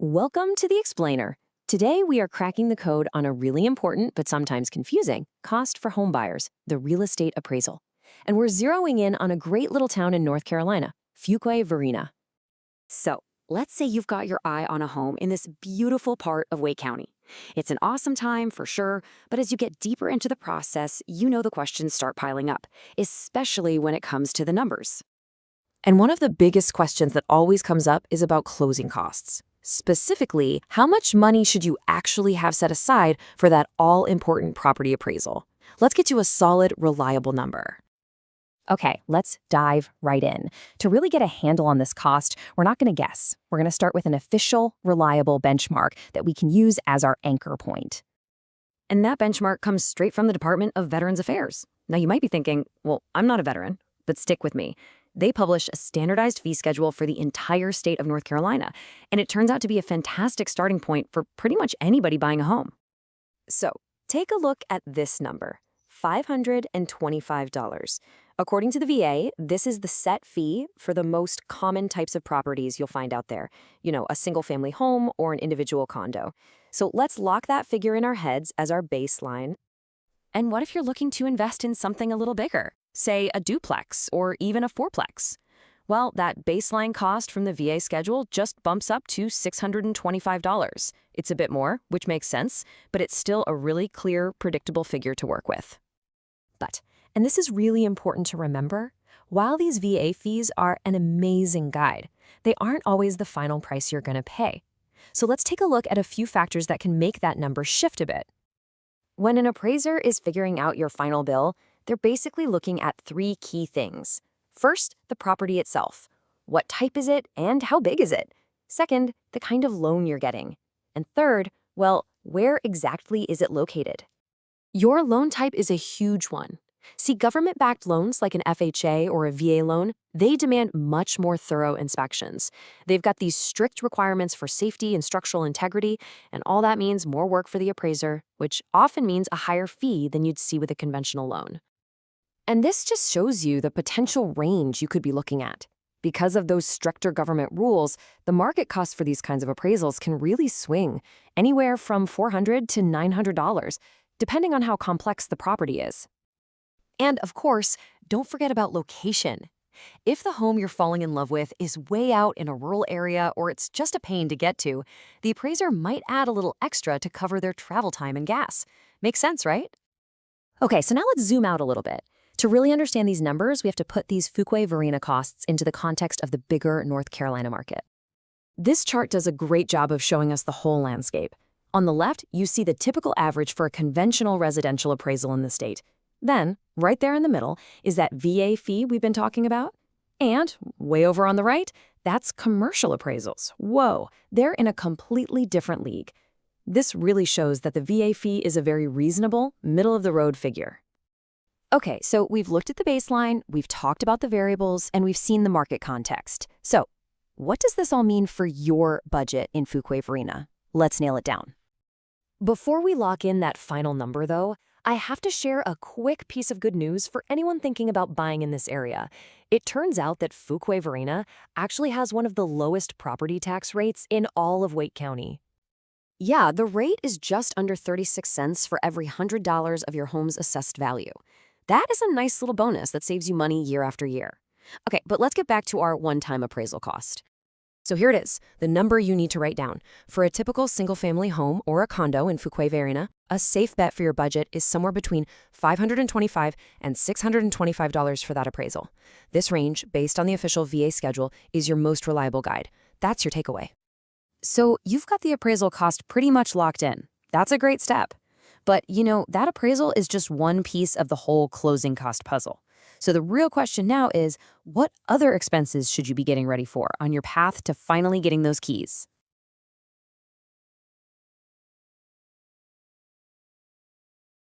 Welcome to the Explainer. Today we are cracking the code on a really important but sometimes confusing cost for home buyers, the real estate appraisal. And we're zeroing in on a great little town in North Carolina, Fuquay-Varina. So, let's say you've got your eye on a home in this beautiful part of Wake County. It's an awesome time for sure, but as you get deeper into the process, you know the questions start piling up, especially when it comes to the numbers. And one of the biggest questions that always comes up is about closing costs. Specifically, how much money should you actually have set aside for that all-important property appraisal? Let's get to a solid, reliable number. Okay, let's dive right in. To really get a handle on this cost, we're not going to guess. We're going to start with an official, reliable benchmark that we can use as our anchor point. And that benchmark comes straight from the Department of Veterans Affairs. Now, you might be thinking, well, I'm not a veteran, but stick with me. They publish a standardized fee schedule for the entire state of North Carolina, and it turns out to be a fantastic starting point for pretty much anybody buying a home. So, take a look at this number, $525. According to the VA, this is the set fee for the most common types of properties you'll find out there. You know, a single-family home or an individual condo. So let's lock that figure in our heads as our baseline. And what if you're looking to invest in something a little bigger? Say a duplex or even a fourplex? Well, that baseline cost from the VA schedule just bumps up to $625. It's a bit more, which makes sense, but it's still a really clear, predictable figure to work with. But, and this is really important to remember, while these VA fees are an amazing guide, they aren't always the final price you're going to pay. So let's take a look at a few factors that can make that number shift a bit. When an appraiser is figuring out your final bill, they're basically looking at three key things. First, the property itself. What type is it and how big is it? Second, the kind of loan you're getting. And third, well, where exactly is it located? Your loan type is a huge one. See, government-backed loans like an FHA or a VA loan, they demand much more thorough inspections. They've got these strict requirements for safety and structural integrity, and all that means more work for the appraiser, which often means a higher fee than you'd see with a conventional loan. And this just shows you the potential range you could be looking at. Because of those stricter government rules, the market cost for these kinds of appraisals can really swing, anywhere from $400 to $900, depending on how complex the property is. And of course, don't forget about location. If the home you're falling in love with is way out in a rural area or it's just a pain to get to, the appraiser might add a little extra to cover their travel time and gas. Makes sense, right? Okay, so now let's zoom out a little bit. To really understand these numbers, we have to put these Fuquay-Varina costs into the context of the bigger North Carolina market. This chart does a great job of showing us the whole landscape. On the left, you see the typical average for a conventional residential appraisal in the state. Then, right there in the middle, is that VA fee we've been talking about. And, way over on the right, that's commercial appraisals. Whoa, they're in a completely different league. This really shows that the VA fee is a very reasonable, middle-of-the-road figure. Okay, so we've looked at the baseline, we've talked about the variables, and we've seen the market context. So, what does this all mean for your budget in Fuquay-Varina? Let's nail it down. Before we lock in that final number, though, I have to share a quick piece of good news for anyone thinking about buying in this area. It turns out that Fuquay-Varina actually has one of the lowest property tax rates in all of Wake County. Yeah, the rate is just under 36 cents for every $100 of your home's assessed value. That is a nice little bonus that saves you money year after year. Okay, but let's get back to our one-time appraisal cost. So here it is, the number you need to write down. For a typical single-family home or a condo in Fuquay-Varina, a safe bet for your budget is somewhere between $525 and $625 for that appraisal. This range, based on the official VA schedule, is your most reliable guide. That's your takeaway. So you've got the appraisal cost pretty much locked in. That's a great step. But, you know, that appraisal is just one piece of the whole closing cost puzzle. So the real question now is, what other expenses should you be getting ready for on your path to finally getting those keys?